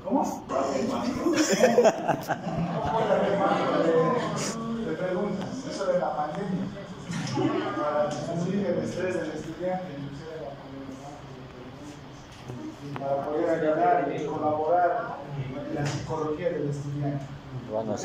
¿Cómo? Te preguntas, eso de la pandemia, para disminuir el estrés del estudiante, para poder ayudar y colaborar en la psicología del estudiante.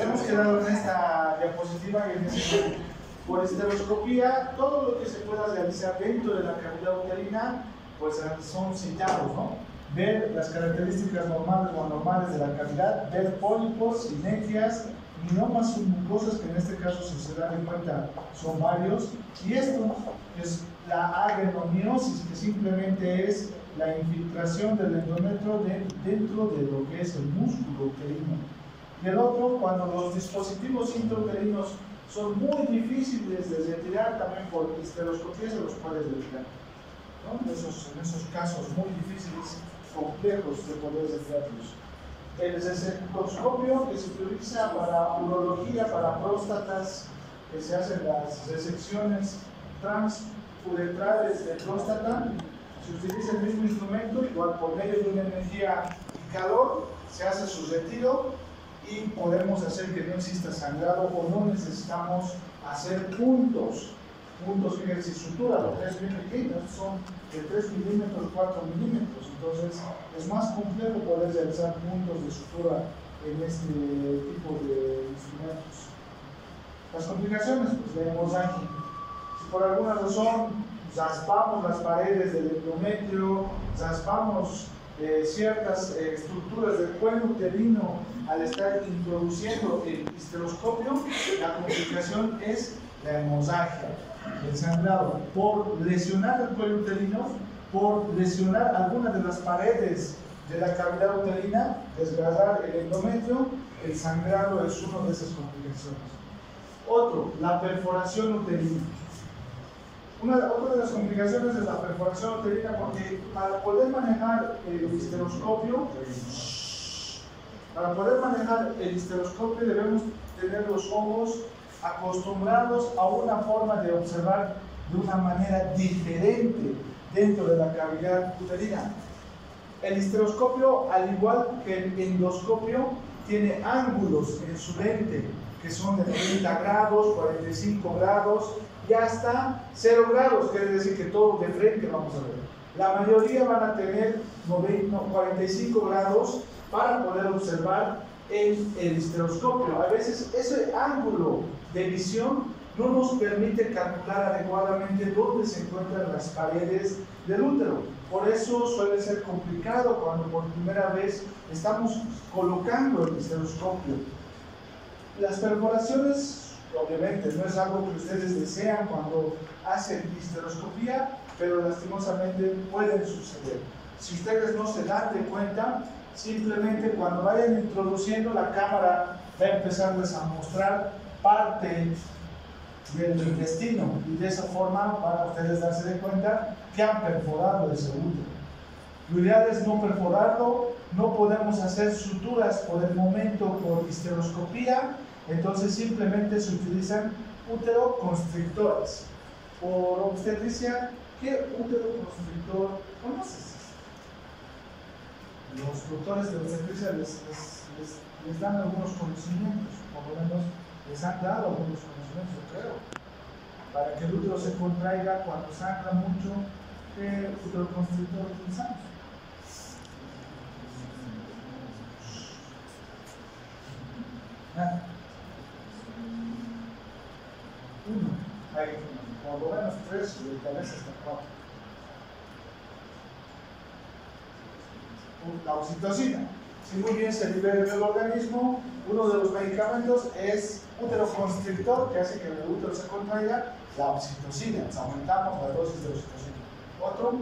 Hemos quedado en esta diapositiva y en este por estereoscopía, todo lo que se pueda realizar dentro de la cavidad uterina, pues son citados, ¿no? Ver las características normales o anormales de la cavidad, ver pólipos, sinequias, miomas submucosas, que en este caso, si se dan en cuenta, son varios, y esto es la adenomiosis, que simplemente es la infiltración del endometrio dentro de lo que es el músculo uterino. Y el otro, cuando los dispositivos intrauterinos son muy difíciles de retirar, también por histeroscopía se los puede retirar, ¿no? En esos casos muy difíciles, complejos de poder retirarlos. El resectoscopio, que se utiliza para urología, para próstatas, que se hacen las resecciones transuretrales de próstata, se utiliza el mismo instrumento, igual por medio de una energía y calor, se hace su retiro y podemos hacer que no exista sangrado o no necesitamos hacer puntos, fíjense, sutura, porque es bien pequeño, son de 3 milímetros, 4 milímetros, entonces es más complejo poder realizar puntos de sutura en este tipo de instrumentos. Las complicaciones, pues la hemorragia. Si por alguna razón raspamos las paredes del endometrio, raspamos ciertas estructuras del cuello uterino al estar introduciendo el histeroscopio, la complicación es la hemorragia, el sangrado, por lesionar el cuello uterino, por lesionar alguna de las paredes de la cavidad uterina, desgarrar el endometrio, el sangrado es una de esas complicaciones. Otro, la perforación uterina. Otra de las complicaciones es la perforación uterina, porque para poder manejar el histeroscopio, debemos tener los ojos acostumbrados a una forma de observar de una manera diferente dentro de la cavidad uterina. El histeroscopio, al igual que el endoscopio, tiene ángulos en su lente que son de 30 grados, 45 grados y hasta 0 grados, quiere decir que todo de frente vamos a ver. La mayoría van a tener 45 grados para poder observar el histeroscopio. A veces ese ángulo de visión no nos permite calcular adecuadamente dónde se encuentran las paredes del útero. Por eso suele ser complicado cuando por primera vez estamos colocando el histeroscopio. Las perforaciones, obviamente, no es algo que ustedes desean cuando hacen histeroscopía, pero lastimosamente pueden suceder. Si ustedes no se dan de cuenta, simplemente cuando vayan introduciendo, la cámara va a empezarles a mostrar parte del intestino y de esa forma van a ustedes darse de cuenta que han perforado ese útero. Lo ideal es no perforarlo, no podemos hacer suturas por el momento por histeroscopía, entonces simplemente se utilizan uteroconstrictores. Por obstetricia, ¿qué uteroconstrictor conoces? Los doctores de obstetricia les dan algunos conocimientos, por lo menos les han dado algunos conocimientos, yo creo, para que el útero se contraiga cuando sangra mucho. ¿Qué uteroconstrictor utilizamos? Nada. Uno. Hay por lo menos 3 y tal vez hasta 4. La oxitocina. Si muy bien se libera en el organismo, uno de los medicamentos es uteroconstrictor, que hace que el útero se contraiga, la oxitocina. Aumentamos la dosis de oxitocina. Otro.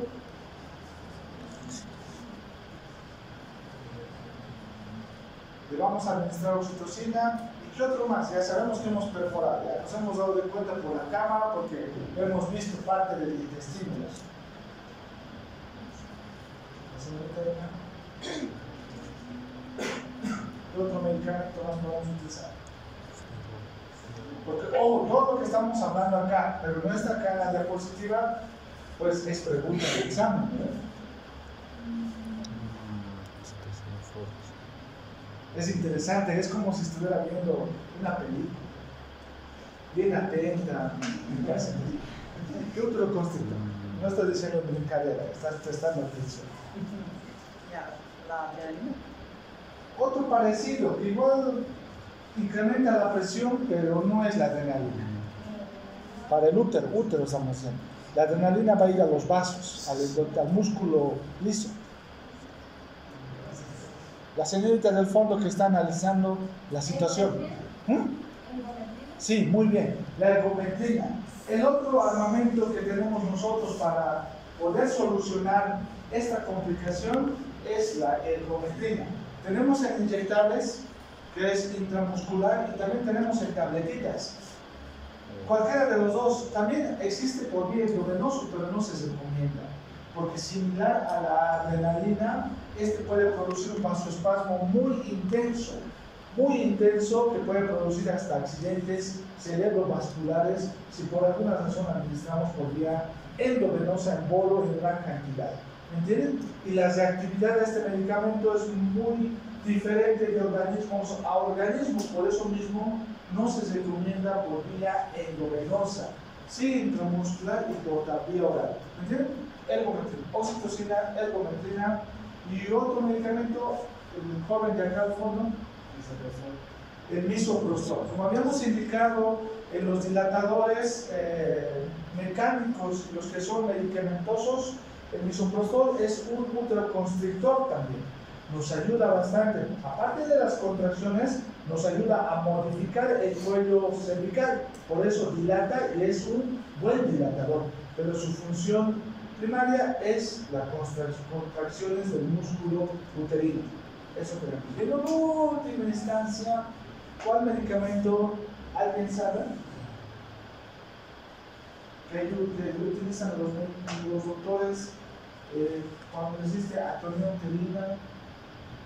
Le vamos a administrar oxitocina. ¿Y qué otro más? Ya sabemos que hemos perforado, ya nos hemos dado de cuenta por la cámara porque hemos visto parte del intestino. ¿Qué otro medicamento más podemos utilizar? Porque, todo lo que estamos hablando acá, pero no está acá en la diapositiva, pues es pregunta de examen, ¿verdad? Es interesante, es como si estuviera viendo una película. Bien atenta, ¿qué útero constrictor? No estoy diciendo brincadera, estás prestando atención. La adrenalina. Otro parecido, igual incrementa la presión, pero no es la adrenalina. Para el útero estamos diciendo. La adrenalina va a ir a los vasos, al músculo liso. La señorita del fondo que está analizando la situación. Sí, muy bien. La ergometrina. El otro armamento que tenemos nosotros para poder solucionar esta complicación es la ergometrina. Tenemos en inyectables, que es intramuscular, y también tenemos en tabletitas. Cualquiera de los dos. También existe por vía endovenoso, pero no se recomienda, porque similar a la adrenalina, este puede producir un vasoespasmo muy intenso que puede producir hasta accidentes cerebrovasculares si por alguna razón administramos por vía endovenosa en bolo en gran cantidad. ¿Me entienden? Y la reactividad de este medicamento es muy diferente de organismos a organismos, por eso mismo no se recomienda por vía endovenosa, sí intramuscular y por vía oral. ¿Me entienden? Ergometrina, oxitocina, ergometrina y otro medicamento, el joven de acá al fondo, el misoprostol. Como habíamos indicado, en los dilatadores mecánicos, los que son medicamentosos, el misoprostol es un uteroconstrictor también. Nos ayuda bastante. Aparte de las contracciones, nos ayuda a modificar el cuello cervical. Por eso dilata y es un buen dilatador. Pero su función primaria es las contracciones del músculo uterino. Eso tenemos. En última instancia, ¿cuál medicamento alguien sabe? Que utilizan los doctores cuando existe atonía uterina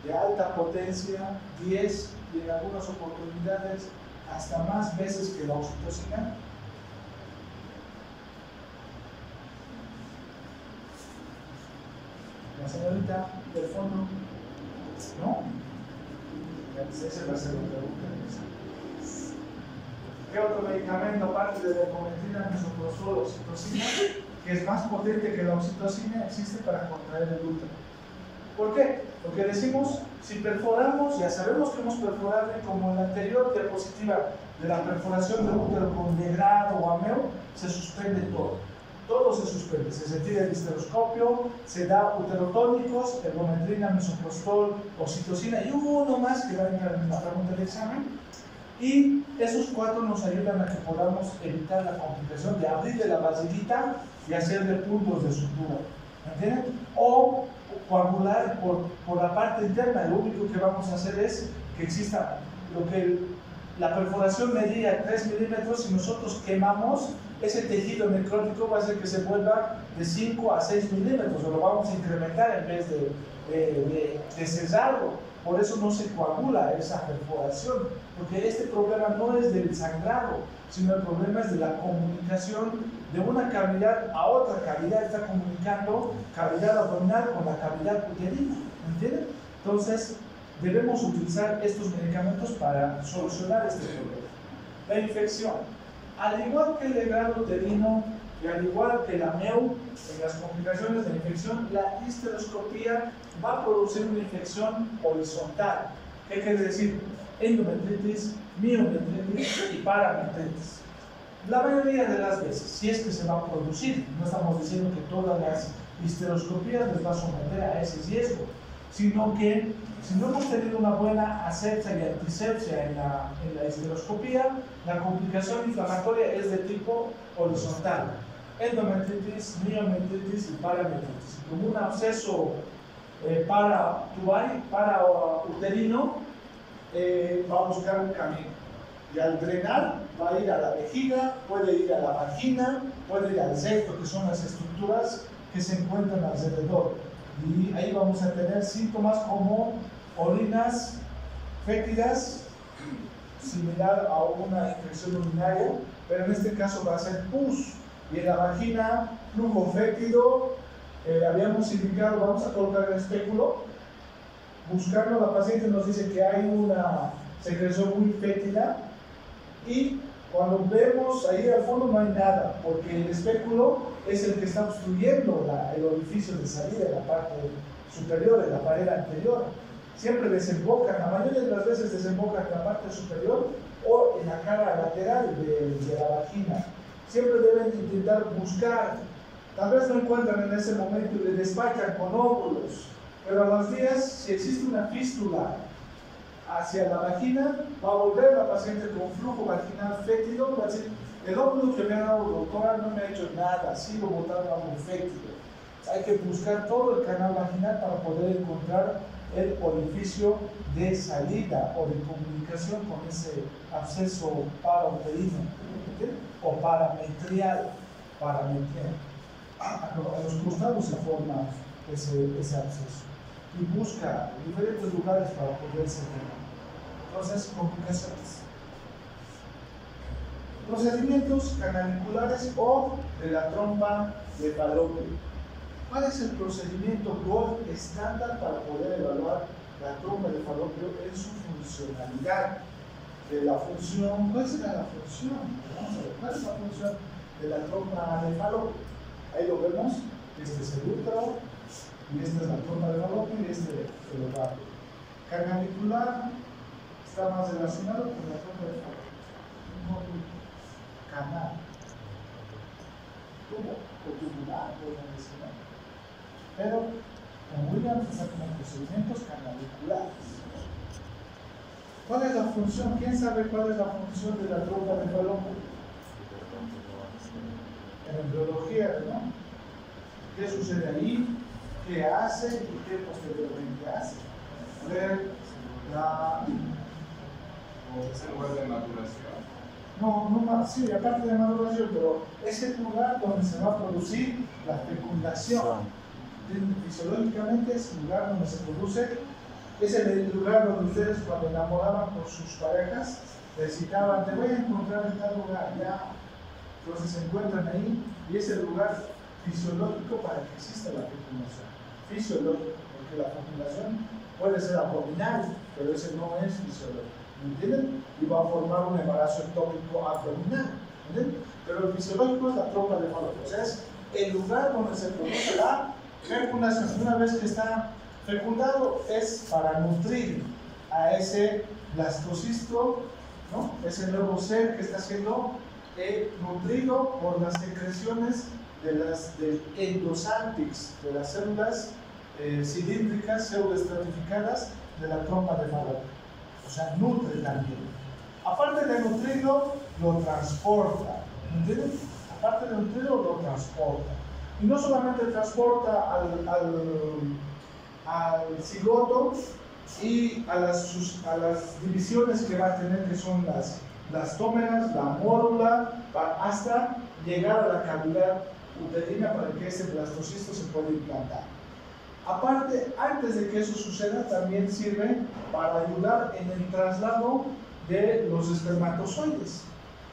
de alta potencia, 10 y en algunas oportunidades hasta más veces que la oxitocina. La señorita del fondo, ¿no? Esa va a ser la pregunta. ¿Qué otro medicamento aparte de la ergometrina, misoprostol, oxitocina, que es más potente que la oxitocina, existe para contraer el útero? ¿Por qué? Porque decimos, si perforamos, ya sabemos que hemos perforado, como en la anterior diapositiva de la perforación del útero con degrado o ameo, se suspende todo. Todo se suspende, se retira el histeroscopio, se da uterotónicos, ergometrina, misoprostol, oxitocina y uno más que va a entrar en la pregunta del examen. Y esos cuatro nos ayudan a que podamos evitar la complicación de abrirle la vasilita y hacerle puntos de sutura. ¿Entienden? O coagular por la parte interna. Lo único que vamos a hacer es que exista lo que la perforación medía 3 milímetros y nosotros quemamos ese tejido necrótico, va a hacer que se vuelva de 5 a 6 milímetros, o lo vamos a incrementar en vez de cesarlo. Por eso no se coagula esa perforación, porque este problema no es del sangrado, sino el problema es de la comunicación de una cavidad a otra cavidad. Está comunicando cavidad abdominal con la cavidad uterina, ¿entienden? Entonces, debemos utilizar estos medicamentos para solucionar este problema. La infección. Al igual que el degrado uterino y al igual que la MEU, en las complicaciones de la infección, la histeroscopía va a producir una infección horizontal. ¿Qué quiere decir? Endometritis, miometritis y parametritis. La mayoría de las veces, si es que se va a producir, no estamos diciendo que todas las histeroscopías les va a someter a ese riesgo, sino que si no hemos tenido una buena asepsia y antisepsia en la histeroscopía, la complicación inflamatoria es de tipo horizontal. Endometritis, miometritis y parametritis. Como un absceso para uterino, va a buscar un camino. Y al drenar, va a ir a la vejiga, puede ir a la vagina, puede ir al recto, que son las estructuras que se encuentran alrededor. Y ahí vamos a tener síntomas como orinas fétidas, similar a una infección urinaria, pero en este caso va a ser pus. Y en la vagina, flujo fétido, habíamos indicado, vamos a colocar el espéculo, buscarlo, la paciente nos dice que hay una secreción muy fétida y cuando vemos ahí al fondo no hay nada, porque el espéculo es el que está obstruyendo el orificio de salida en la parte superior, en la pared anterior. Siempre desembocan, la mayoría de las veces desembocan en la parte superior o en la cara lateral de la vagina. Siempre deben intentar buscar, tal vez no encuentran en ese momento y le despachan con óvulos, pero a los días, si existe una fístula hacia la vagina, va a volver la paciente con flujo vaginal fétido, va a decir, el óvulo que me ha dado doctora no me ha hecho nada, sigo botando algo fétido. Hay que buscar todo el canal vaginal para poder encontrar el orificio de salida o de comunicación con ese absceso parauterino o parametrial. A los costados se forma ese absceso y busca diferentes lugares para poder salir. Entonces, complicaciones. Procedimientos canaliculares o de la trompa de Falopio. ¿Cuál es el procedimiento gold estándar para poder evaluar la trompa de Falopio en su funcionalidad? De la función, ¿cuál será la función? Vamos a ver, ¿cuál es la función de la trompa de Falopio? Ahí lo vemos, este es el útero, y esta es la trompa de Falopio y este es el ovario. Canalicular está más relacionado con la trompa de Falopio. Canal. Tubo o tubular, podemos decir. Pero con Williams está como procedimientos canaliculares. ¿Cuál es la función? ¿Quién sabe cuál es la función de la trompa de Falopio? En embriología, ¿no? ¿Qué sucede ahí? ¿Qué hace y qué posteriormente hace? A ver, ¿Es el lugar de maduración? No, sí, aparte de maduración, pero es el lugar donde se va a producir la fecundación. Fisiológicamente es el lugar donde se produce, es el lugar donde ustedes cuando enamoraban con sus parejas, les citaban, te voy a encontrar en tal lugar, ya. Entonces se encuentran ahí y es el lugar fisiológico para que exista la fecundación. Fisiológico, porque la fecundación puede ser abdominal, pero ese no es fisiológico. ¿Me entienden? Y va a formar un embarazo ectópico abdominal. ¿Entienden? Pero el fisiológico es la trompa de Falopio. O sea, es el lugar donde se produce la fecundación. Una vez que está fecundado, es para nutrir a ese blastocisto, ¿no? Ese nuevo ser que está siendo nutrido por las secreciones del endosálpix, de las células cilíndricas pseudoestratificadas de la trompa de Falopio. O sea, nutre también. Aparte de nutrirlo, lo transporta. ¿Entienden? Aparte de nutrirlo, lo transporta. Y no solamente transporta al cigoto y a las divisiones que va a tener, que son las tómeras, la mórula, hasta llegar a la cavidad uterina para que ese blastocisto se pueda implantar. Aparte, antes de que eso suceda, también sirve para ayudar en el traslado de los espermatozoides.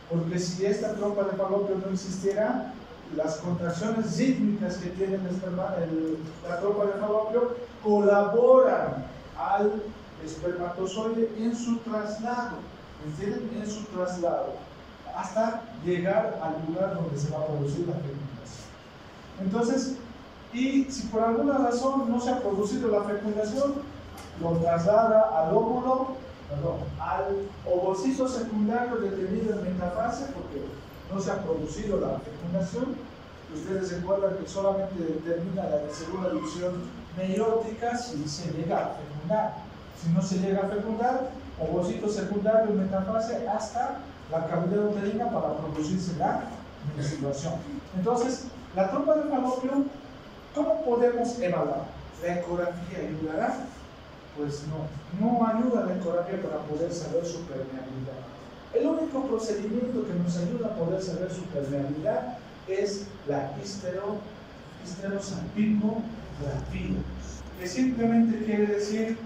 Porque si esta trompa de Falopio no existiera, las contracciones rítmicas que tiene la trompa de Falopio colaboran al espermatozoide en su traslado, ¿entienden? En su traslado, hasta llegar al lugar donde se va a producir la fecundación. Entonces, y si por alguna razón no se ha producido la fecundación, lo traslada al óvulo, al ovocito secundario detenido en metafase, porque no se ha producido la fecundación. Ustedes se acuerdan que solamente determina la segunda división meiótica si se llega a fecundar. Si no se llega a fecundar, ovocito secundario en metafase hasta la cavidad uterina para producirse la menstruación. Entonces, la trompa de Falopio, ¿cómo podemos evaluar? ¿La ecografía ayudará? Pues no ayuda la ecografía para poder saber su permeabilidad. El único procedimiento que nos ayuda a poder saber su permeabilidad es la histerosalpingografía, que simplemente quiere decir,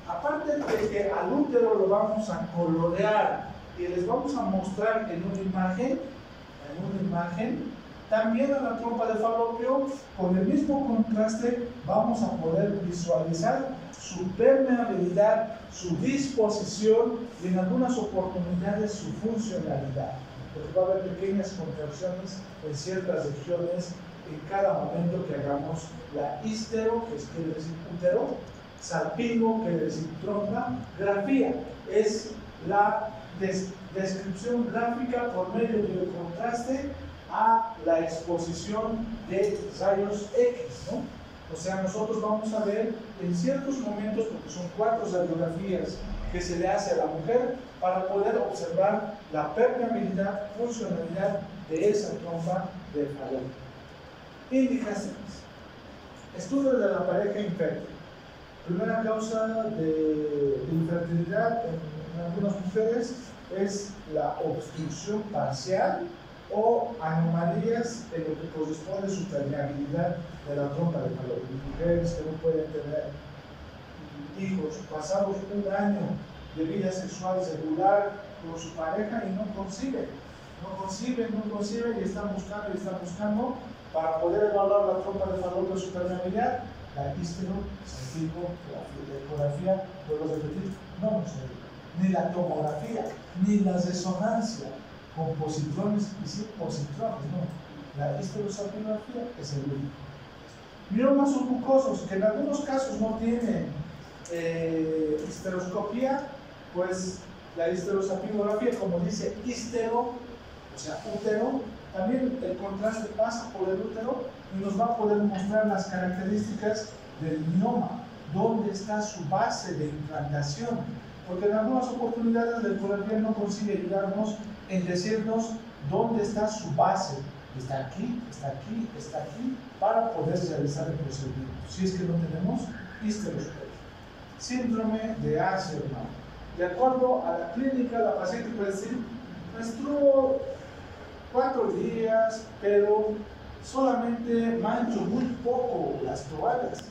aparte de que al útero lo vamos a colorear y les vamos a mostrar en una imagen también a la trompa de falopio, con el mismo contraste, vamos a poder visualizar su permeabilidad, su disposición y en algunas oportunidades su funcionalidad. Porque va a haber pequeñas contorsiones en ciertas regiones en cada momento que hagamos la histero, que quiere decir útero, salpingo, que quiere decir trompa, grafía, es la descripción gráfica por medio del contraste a la exposición de rayos X, ¿no? O sea, nosotros vamos a ver en ciertos momentos, porque son 4 radiografías que se le hace a la mujer, para poder observar la permeabilidad, funcionalidad de esa trompa de falopio. Indicaciones. Estudio de la pareja infértil. Primera causa de infertilidad en algunas mujeres es la obstrucción parcial o anomalías en lo que corresponde a su permeabilidad de la trompa de falopio. Mujeres que no pueden tener hijos pasados un año de vida sexual regular con su pareja y no conciben y están buscando para poder evaluar la trompa de falopio, su permeabilidad, la histero, salpingo, la ecografía, vuelvo a repetir, no nos ayuda, ni la tomografía, ni la resonancia con positrones y sin positrones, no. La histerosalpingografía es el único. Miomas submucosos, que en algunos casos no tienen histeroscopía, pues la histerosalpingografía, como dice histero, o sea, útero, también el contraste pasa por el útero y nos va a poder mostrar las características del mioma, dónde está su base de implantación, porque en algunas oportunidades la ecografía no consigue ayudarnos en decirnos dónde está su base. Está aquí, para poder realizar el procedimiento, si es que no tenemos histeroscopia. Síndrome de Asherman. De acuerdo a la clínica, la paciente puede decir, estuvo 4 días, pero solamente mancho muy poco las toallas.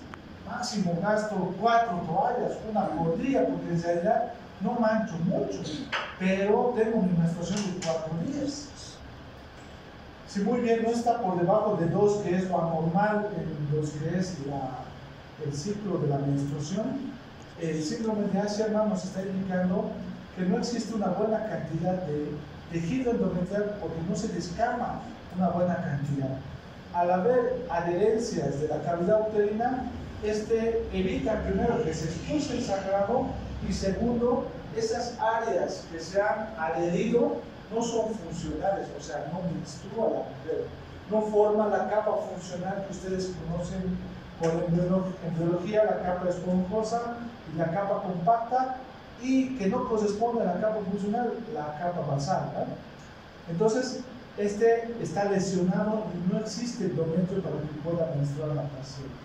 Máximo gasto 4 toallas, una por día, porque en realidad no mancho mucho, pero tengo mi menstruación de 4 días. Si muy bien no está por debajo de 2, que es lo anormal en lo que es el ciclo de la menstruación, el síndrome de Asherman nos está indicando que no existe una buena cantidad de tejido endometrial porque no se descama una buena cantidad. Al haber adherencias de la cavidad uterina, evita primero que se expulse el sangrado y segundo, esas áreas que se han adherido no son funcionales, o sea, no menstrua la mujer, no forma la capa funcional que ustedes conocen en biología, la capa esponjosa y la capa compacta, y que no corresponde a la capa funcional, la capa basal, ¿no? Entonces, está lesionado y no existe endometrio para que pueda menstruar la paciente.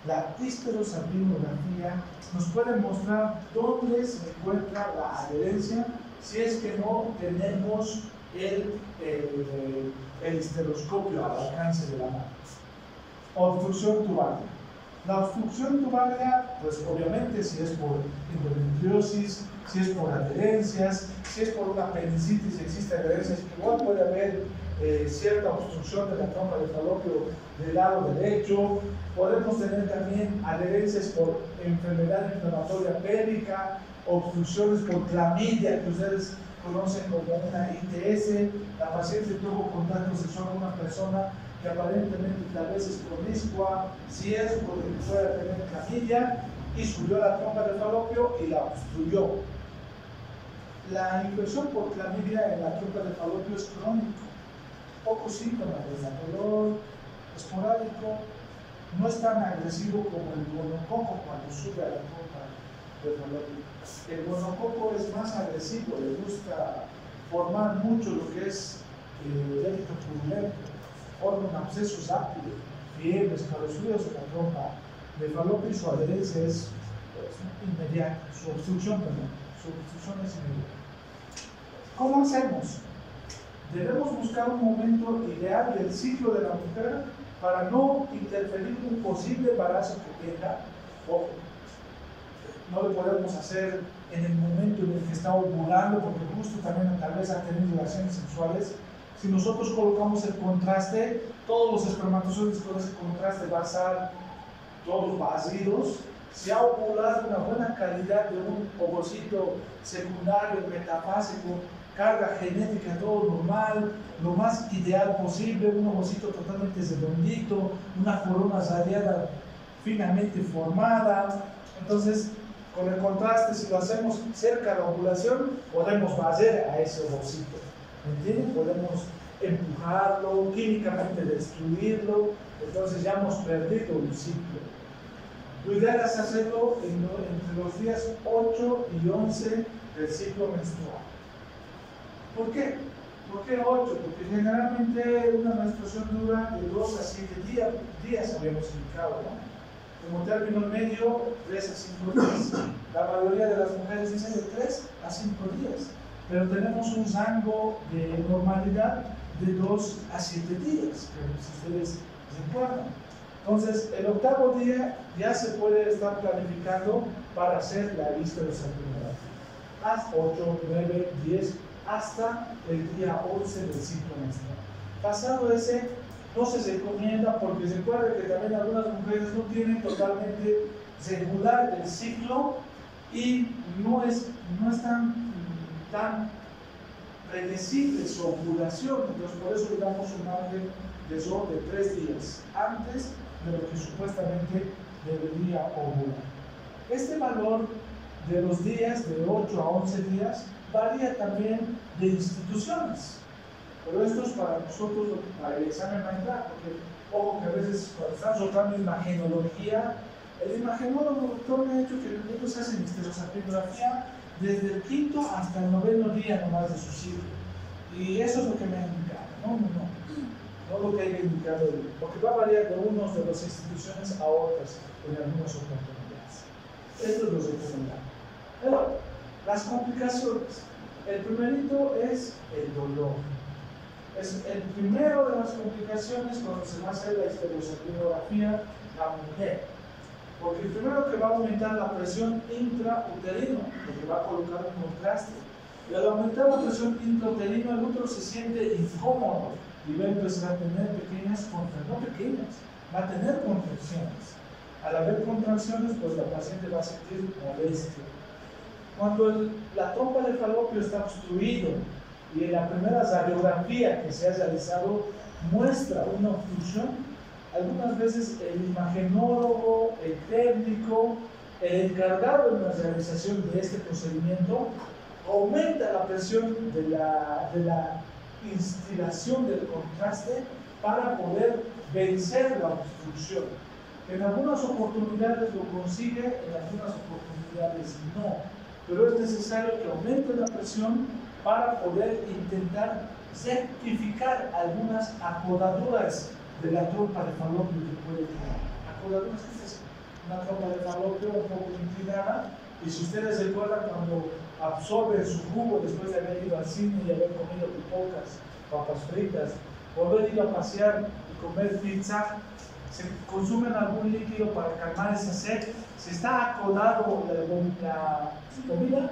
La histerosalpingografía nos puede mostrar dónde se encuentra la adherencia si es que no tenemos el histeroscopio al alcance de la mano. Obstrucción tubaria. La obstrucción tubaria, pues obviamente si es por endometriosis, si es por adherencias, si es por una apendicitis, existe adherencias, igual puede haber cierta obstrucción de la trompa de falopio del lado derecho. Podemos tener también adherencias por enfermedad inflamatoria pélvica, obstrucciones por clamidia, que ustedes conocen como una ITS. La paciente tuvo contacto sexual con una persona que aparentemente tal vez es promiscua, si es porque puede tener clamidia, y subió la trompa de falopio y la obstruyó. La infección por clamidia en la trompa de falopio es crónico, pocos síntomas, dolor esporádico, no es tan agresivo como el gonococo cuando sube a la trompa de falopio. El gonococo es más agresivo, le gusta formar mucho lo que es débito purulento, forma abscesos rápidos, fiebres, calofríos en la trompa de falopio, y su adherencia es inmediata, su obstrucción es inmediata. ¿Cómo hacemos? Debemos buscar un momento ideal del ciclo de la mujer para no interferir un posible embarazo que tenga. Ojo, no lo podemos hacer en el momento en el que está ovulando, porque justo también tal vez ha tenido relaciones sexuales. Si nosotros colocamos el contraste, todos los espermatozoides con ese contraste van a estar todos vacíos. Se ha ovulado una buena calidad de un ovocito secundario, metafásico, carga genética, todo normal, lo más ideal posible, un ovocito totalmente redondito, una corona radiada finamente formada. Entonces, con el contraste, si lo hacemos cerca de la ovulación, podemos barrer a ese ovocito, ¿me entienden? Podemos empujarlo, químicamente destruirlo, entonces ya hemos perdido un ciclo. Lo ideal es hacerlo entre los días 8 y 11 del ciclo menstrual. ¿Por qué? ¿Por qué 8? Porque generalmente una menstruación dura de 2 a 7 días habíamos indicado, ¿no? Como término medio, 3 a 5 días. La mayoría de las mujeres dicen de 3 a 5 días, pero tenemos un rango de normalidad de 2 a 7 días, que si ustedes recuerdan. Entonces, el octavo día ya se puede estar planificando para hacer la histerosalpingografía. Hasta 8, 9, 10, hasta el día 11 del ciclo menstrual. Pasado ese, no se recomienda porque recuerden que también algunas mujeres no tienen totalmente regular el ciclo y no es tan predecible su ovulación. Entonces, por eso le damos un margen de solo de 3 días antes de lo que supuestamente debería ovular. Este valor de los días de 8 a 11 días varía también de instituciones, pero esto es para nosotros, para el examen maestral, porque ojo que a veces cuando están soltando imagenología, el imagenólogo doctor me ha dicho que ellos hacen histerosalpingografía desde el 5º hasta el 9º día nomás de su ciclo, y eso es lo que me han indicado. No lo que haya indicado él, porque va a variar de unas de las instituciones a otras en algunas oportunidades. Esto es lo recomendable. Pero las complicaciones. El primerito es el dolor. Es el primero de las complicaciones cuando se va a hacer la histerosalpingografía la mujer. Porque el primero que va a aumentar la presión intrauterina, porque va a colocar un contraste. Y al aumentar la presión intrauterina, el útero se siente incómodo y va a empezar a tener pequeñas contracciones, no pequeñas, va a tener contracciones. Al haber contracciones, pues la paciente va a sentir molestia. Cuando la trompa de falopio está obstruido y en la primera radiografía que se ha realizado muestra una obstrucción, algunas veces el imagenólogo, el técnico, el encargado de la realización de este procedimiento aumenta la presión de la instilación del contraste para poder vencer la obstrucción. En algunas oportunidades lo consigue, en algunas oportunidades no, pero es necesario que aumente la presión para poder intentar rectificar algunas acodaduras de la trompa de falopio que puede tener. Acodaduras, ¿qué es eso? Una trompa de falopio un poco inclinada, y si ustedes recuerdan cuando absorben su jugo después de haber ido al cine y haber comido pipocas, papas fritas, o haber ido a pasear y comer pizza, se consumen algún líquido para calmar esa sed. Si está acodado la comida,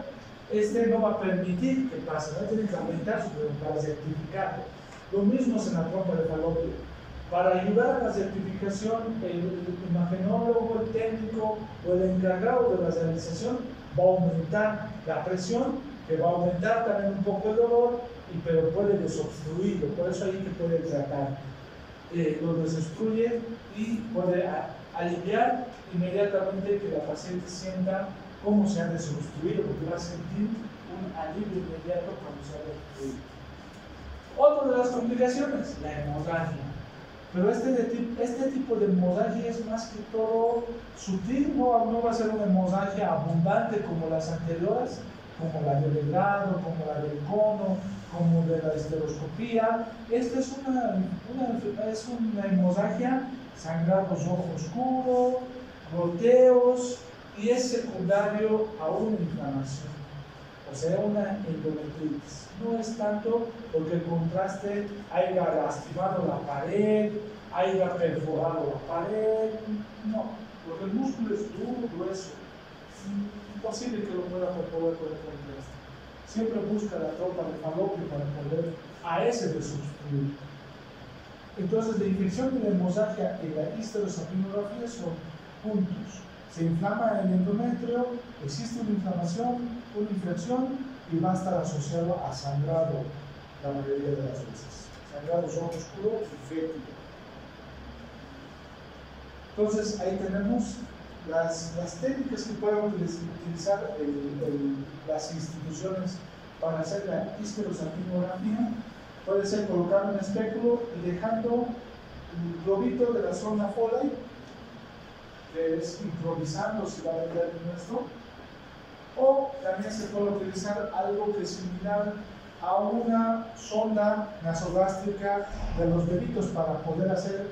no va a permitir que pase, va a tener que aumentar su presión para rectificarlo. Lo mismo es en la trompa de falopio. Para ayudar a la certificación, el imagenólogo, el técnico o el encargado de la realización va a aumentar la presión, que va a aumentar también un poco el dolor, pero puede desobstruirlo. Por eso ahí que puede tratar. Lo desobstruye y puede aliviar inmediatamente que la paciente sienta cómo se ha desobstruido, porque va a sentir un alivio inmediato cuando se ha desobstruido. Otra de las complicaciones, la hemorragia. Pero este tipo de hemorragia es más que todo sutil, no va a ser una hemorragia abundante como las anteriores, como la del grado, como la del cono, como de la esteroscopía. Esta es una hemorragia, sangrado rojo oscuro, goteos, y es secundario a una inflamación, o sea, una endometritis. No es tanto porque el contraste haya lastimado la pared, haya perforado la pared, no, porque el músculo es duro, grueso, imposible que lo pueda perforar con el contraste. Siempre busca la trompa de falopio para poder a ese desobstruir. Entonces, la infección de la hemorragia y la histerosalpingografía son juntos. Se inflama el endometrio, existe una inflamación, una infección y va a estar asociado a sangrado la mayoría de las veces. Sangrado rojo oscuro y fétido. Entonces, ahí tenemos las técnicas que pueden utilizar las instituciones para hacer la histerosalpingografía. Puede ser colocar un espéculo y dejando el globito de la zona Foley, que es improvisando si va a vender el nuestro, o también se puede utilizar algo que es similar a una sonda nasogástrica de los bebitos para poder hacer,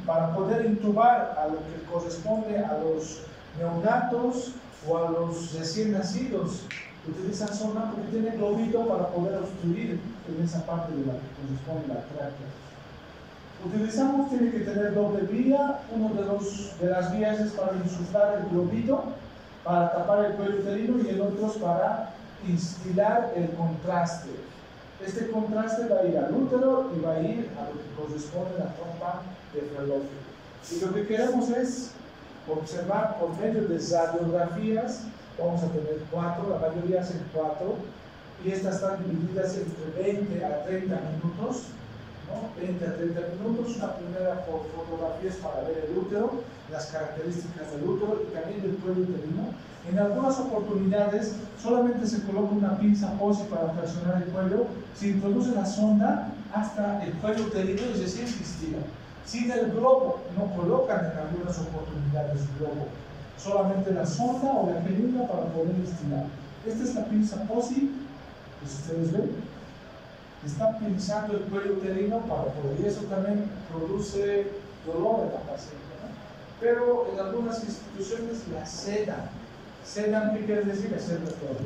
para poder intubar a lo que corresponde a los neonatos o a los recién nacidos. Utilizan sonda porque tiene globito para poder obstruir en esa parte de la que corresponde a la tráquea. Utilizamos, tiene que tener doble vía, uno de las vías es para insuflar el globito, para tapar el cuello uterino y el otro es para instilar el contraste. Este contraste va a ir al útero y va a ir a lo que corresponde a la trompa de falopio. Y lo que queremos es observar por medio de radiografías. Vamos a tener 4, la mayoría hacen 4, y estas están divididas entre 20 a 30 minutos, ¿no? 20 a 30 minutos. Una primera fotografía es para ver el útero, las características del útero y también del cuello uterino. En algunas oportunidades solamente se coloca una pinza Posey para traccionar el cuello, se introduce la sonda hasta el cuello uterino y recién se estira. Sin el globo, no colocan en algunas oportunidades el globo, solamente la sonda o la jeringa para poder estirar. Esta es la pinza Posey, que si ustedes ven, está pinzando el cuello uterino para poder, y eso también produce dolor en la paciente, ¿no? Pero en algunas instituciones la sedan. Sedan, ¿qué quiere decir? Hacerlo todo.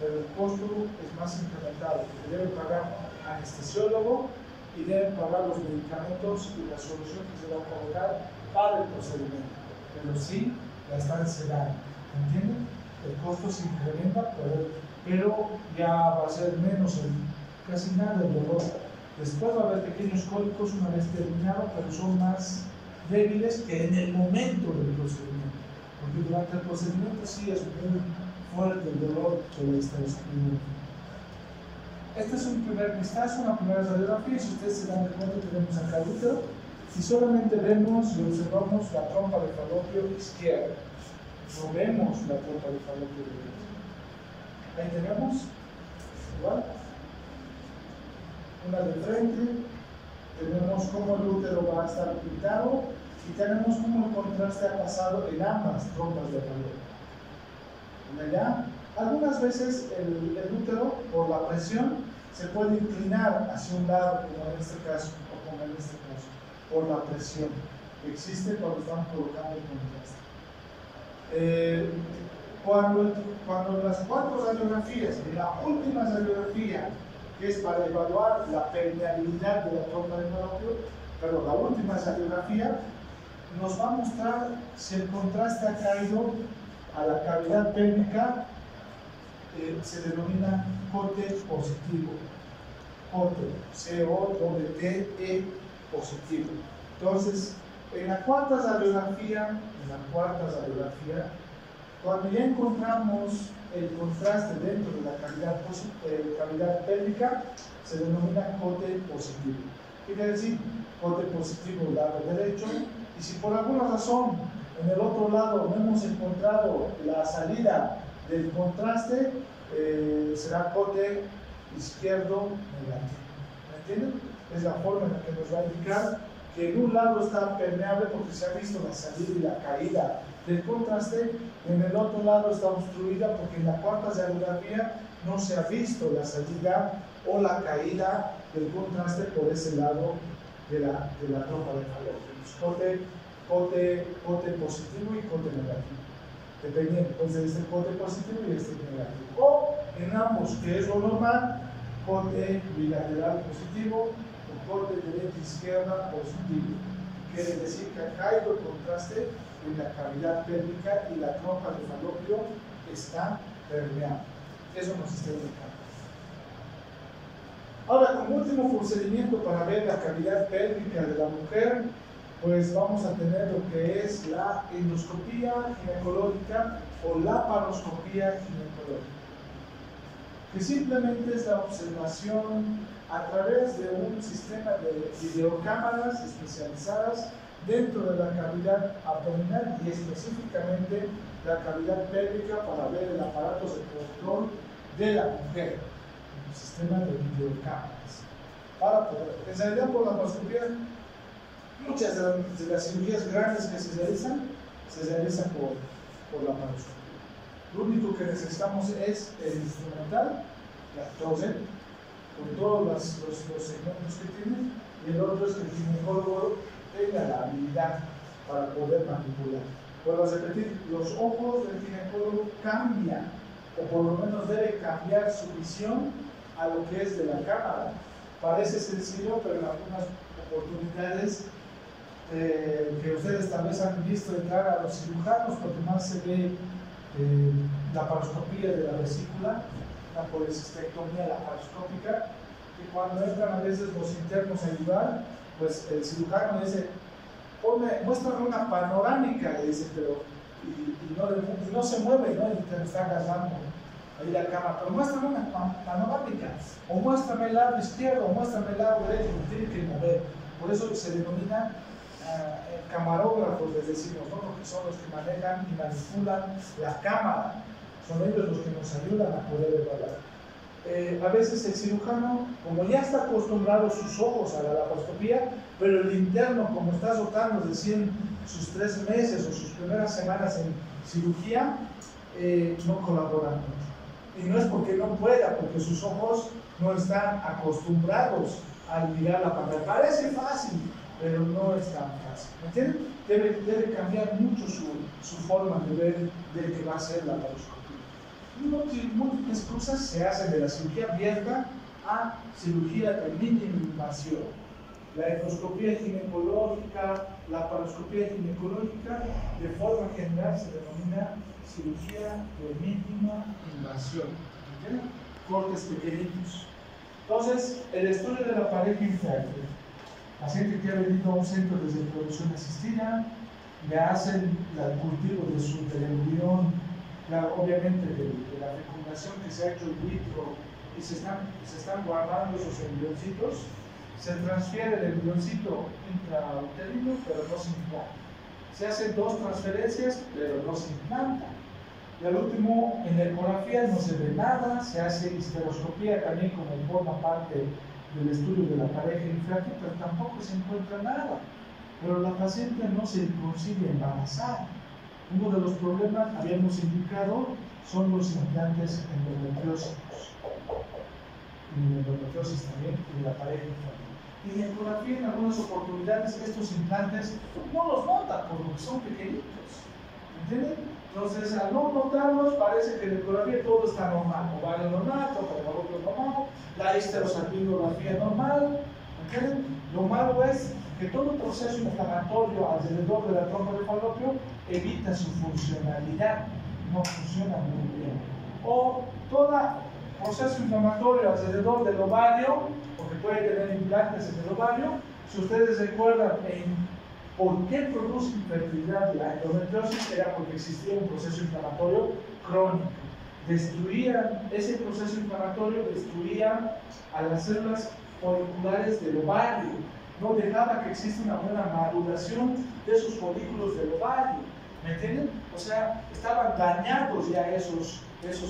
Pero el costo es más incrementado, porque deben pagar anestesiólogo y deben pagar los medicamentos y la solución que se va a colocar para el procedimiento. Pero sí, la están sedando, ¿entienden? El costo se incrementa, pero ya va a ser menos, casi nada el dolor. Después va a haber pequeños cólicos una vez terminado, pero son más débiles que en el momento del procedimiento. Porque durante el procedimiento sí es muy fuerte el dolor que le está describiendo. Este es un primer vistazo, una primera radiografía. Si ustedes se dan cuenta, tenemos acá el útero y solamente vemos y observamos la trompa de falopio izquierda. No vemos la trompa de falopio derecha. Ahí tenemos, igual, una de frente, tenemos cómo el útero va a estar pintado y tenemos cómo el contraste ha pasado en ambas trompas de falopio. ¿Ya? Algunas veces el útero, por la presión, se puede inclinar hacia un lado, como en este caso, o como en este caso, por la presión que existe cuando están colocando el contraste. Cuando las 4 radiografías y la última radiografía, que es para evaluar la permeabilidad de la trompa de falopio, pero la última radiografía nos va a mostrar si el contraste ha caído a la cavidad pélvica, se denomina cote positivo. Cote, C-O-T-E positivo. Entonces, en la cuarta radiografía, cuando ya encontramos el contraste dentro de la cavidad pélvica, se denomina cote positivo. Quiere decir, cote positivo lado derecho, y si por alguna razón en el otro lado no hemos encontrado la salida del contraste, será cote izquierdo negativo. ¿Me entienden? Es la forma en la que nos va a indicar que en un lado está permeable porque se ha visto la salida y la caída del contraste, en el otro lado está obstruida porque en la cuarta radiografía no se ha visto la salida o la caída del contraste por ese lado de la trompa de falopio. Cote positivo y cote negativo, dependiendo, entonces este cote positivo y este negativo, o en ambos, que es lo normal, cote bilateral positivo o cote derecha-izquierda positivo. Quiere decir que ha caído el contraste en la cavidad pélvica y la trompa de falopio está permeable. Eso nos está indicando. Ahora, como último procedimiento para ver la cavidad pélvica de la mujer, pues vamos a tener lo que es la endoscopía ginecológica o laparoscopía ginecológica, que simplemente es la observación a través de un sistema de videocámaras especializadas dentro de la cavidad abdominal y específicamente la cavidad pélvica para ver el aparato de control de la mujer, un sistema de videocámaras. Para poder, en realidad por la laparoscopía, muchas de las cirugías grandes que se realizan por la laparoscopía. Lo único que necesitamos es el instrumental, la TOSET, con todos los segmentos que tiene, y el otro es que el ginecólogo tenga la habilidad para poder manipular. Vuelvo a repetir, los ojos del ginecólogo cambian, o por lo menos debe cambiar su visión a lo que es de la cámara. Parece sencillo, pero en algunas oportunidades que ustedes tal vez han visto entrar a los cirujanos, porque más se ve la laparoscopía de la vesícula, la policistectomía laparoscópica, que cuando entran a veces los internos a ayudar, pues el cirujano dice, muéstrame una panorámica, le dice, pero y no se mueve, ¿no? El interno está agarrando ahí la cama, pero muéstrame una panorámica, o muéstrame el lado izquierdo, o muéstrame el lado derecho, tiene que mover. Por eso se denomina camarógrafos, les decimos, ¿no? Porque son los que manejan y manipulan la cámara, son ellos los que nos ayudan a poder evaluar. A veces el cirujano, como ya está acostumbrado sus ojos a la laparoscopía, pero el interno, como está azotando recién sus 3 meses o sus primeras semanas en cirugía, no colabora mucho. Y no es porque no pueda, porque sus ojos no están acostumbrados a mirar la pantalla. Parece fácil, pero no es tan fácil. ¿Me entienden? Debe cambiar mucho su forma de ver de que va a ser la laparoscopía. Múltiples cosas se hacen de la cirugía abierta a cirugía de mínima invasión. La endoscopía ginecológica, la laparoscopía ginecológica, de forma general se denomina cirugía de mínima invasión. ¿Entienden? Cortes pequeñitos. Entonces, el estudio de la pareja infértil. Paciente que ha venido a un centro de reproducción asistida, le hacen el cultivo de su embrión, obviamente de la fecundación que se ha hecho in vitro y se están guardando esos embrioncitos, se transfiere el embrioncito intrauterino, pero no se implanta. Se hacen 2 transferencias, pero no se implanta. Y al último, en la ecografía no se ve nada, se hace histeroscopía también como forma parte del estudio de la pareja infértil, pero tampoco se encuentra nada. Pero la paciente no se consigue embarazar. Uno de los problemas, habíamos indicado, son los implantes endometriósicos. Y endometriosis también, y la pareja infértil. Y en ecografía, en algunas oportunidades, estos implantes no los nota porque son pequeñitos. ¿Entienden? Entonces, al no notarlos, parece que en ecografía todo está normal. Ovario normal, falopio normal, la histerosalpingografía normal. ¿Entienden? Lo malo es que todo proceso inflamatorio alrededor de la trompa de falopio evita su funcionalidad, no funciona muy bien. O todo proceso inflamatorio alrededor del ovario, porque puede tener implantes en el ovario. Si ustedes recuerdan por qué produce infertilidad la endometriosis, era porque existía un proceso inflamatorio crónico. Ese proceso inflamatorio destruía a las células foliculares del ovario, no dejaba que exista una buena maduración de esos folículos del ovario. ¿Me entienden? O sea, estaban dañados ya esos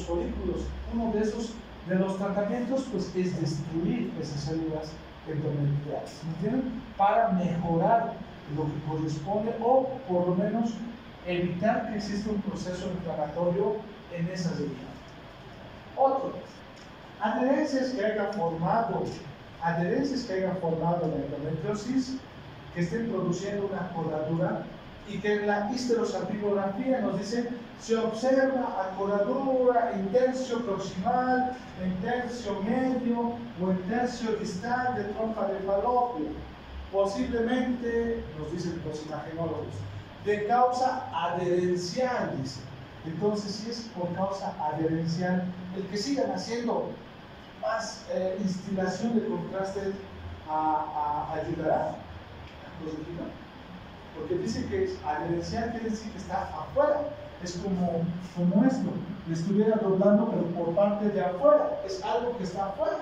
folículos. Uno de los tratamientos pues, es destruir esas células endometriales. ¿Me entienden? Para mejorar lo que corresponde o por lo menos evitar que exista un proceso inflamatorio en esa región. Otro, adherencias que hayan formado la endometriosis, que estén produciendo una coladura y que en la histerosalpingografía nos dice se observa acoladura en tercio proximal, en tercio medio o en tercio distal de trompa de falopio. Posiblemente, nos dicen los imagenólogos, de causa adherencial, dice. Entonces, si es por causa adherencial, el que sigan haciendo instilación de contraste ayudará a corregirlo. Porque dice que adherencial quiere decir que está afuera. Es como esto, le estuviera doblando, pero por parte de afuera. Es algo que está afuera.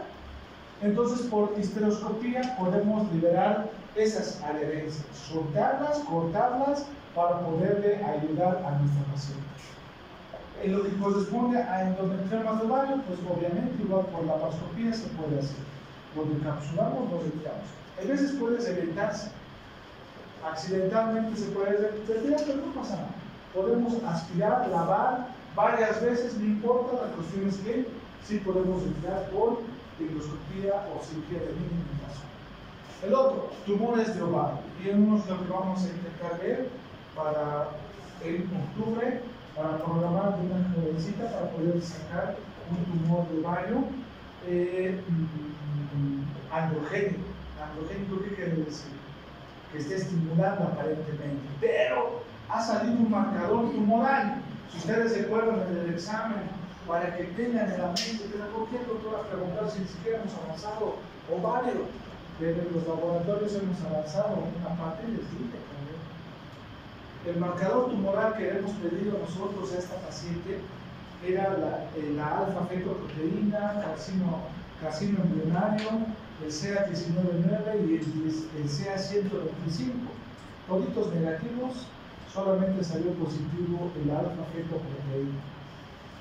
Entonces, por histeroscopía podemos liberar esas adherencias, soltarlas, cortarlas, para poderle ayudar a nuestra paciente. En lo que corresponde a endometriomas de ovario, pues obviamente igual por la laparoscopía se puede hacer. Lo encapsulamos, lo retiramos. A veces puede evitarse. Accidentalmente se puede retirar, pero no pasa nada. Podemos aspirar, lavar varias veces, no importa, la cuestión es que sí podemos retirar por endoscopía o cirugía de minimización. El otro, tumores de ovario. Y es lo que vamos a intentar ver para en octubre, para programar una jovencita para poder sacar un tumor de ovario androgénico. ¿Androgénico qué quiere decir? Que esté estimulando aparentemente, pero ha salido un marcador tumoral. Si ustedes se acuerdan del examen, para que tengan en la mente, ¿por qué el doctor ha preguntado si ni siquiera hemos avanzado ovario? Desde los laboratorios hemos avanzado una parte y les dije también. El marcador tumoral que hemos pedido nosotros a esta paciente era la alfa-fetoproteína, carcino embrionario, el CA19-9 y el CA125. Toditos negativos, solamente salió positivo el alfa-fetoproteína.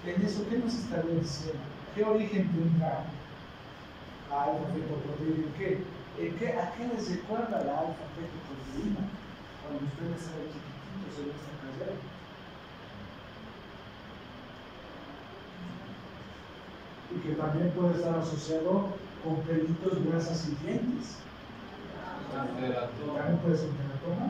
En eso, ¿qué nos estaría diciendo? ¿Qué origen tendrá la alfa-fetoproteína? ¿A qué les recuerda la alfa-fetoproteína? Cuando ustedes eran chiquititos en esta carrera. Y que también puede estar asociado con pelitos, grasas y dientes. También puede ser teratoma.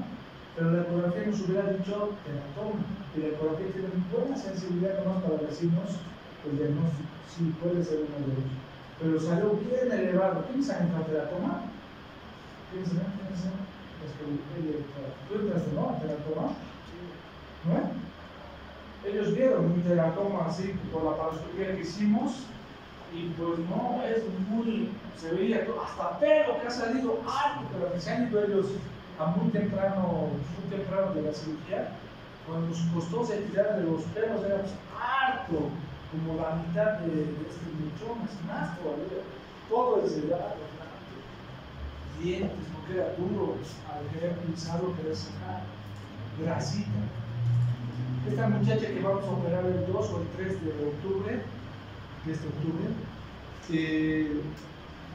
Pero la ecografía nos hubiera dicho teratoma. Y la ecografía tiene buena sensibilidad nomás para decirnos el diagnóstico. Sí, puede ser uno de ellos. Pero salió bien elevado. ¿Quién sabe en teratoma? ¿Quién sabe? ¿Tú entraste, no? ¿Teratoma? ¿No? Ellos vieron un teratoma así por la laparoscopía que hicimos. Y pues no, es muy, se veía hasta pelo que ha salido alto, pero que se han ido ellos a muy temprano de la cirugía. Cuando nos costó retirar de los pelos, éramos harto, como la mitad de este mechón, más todavía. Todo es delgado, dientes, porque era duro, al querer pinzarlo, querer sacar, grasita. Esta muchacha que vamos a operar el 2 o el 3 de octubre,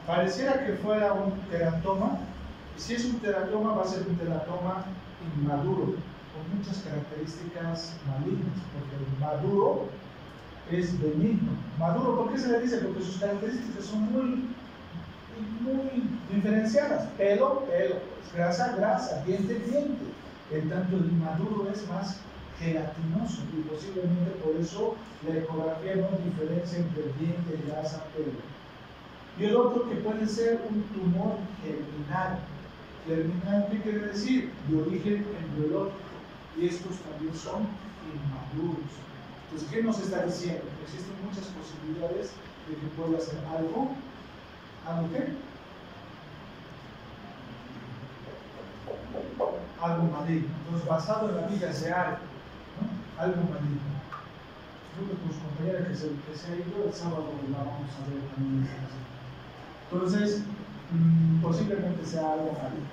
pareciera que fuera un teratoma. Si es un teratoma, va a ser un teratoma inmaduro, con muchas características malignas, porque el maduro es benigno. Maduro, ¿por qué se le dice? Porque sus características son muy diferenciadas. Pelo, grasa, diente. En tanto el inmaduro es más gelatinoso y posiblemente por eso la ecografía no diferencia entre diente, grasa, pelo. Y el otro que puede ser un tumor germinal. Germinal, ¿qué quiere decir? De origen embriológico. Y estos también son inmaduros. Entonces, ¿qué nos está diciendo? Existen muchas posibilidades de que pueda ser algo. ¿Algo qué? Algo maligno. Entonces, basado en la vida real, ¿no? Algo maligno. Creo que con su compañera que se ha ido el sábado la vamos a ver también. Entonces, posiblemente sea algo maligno.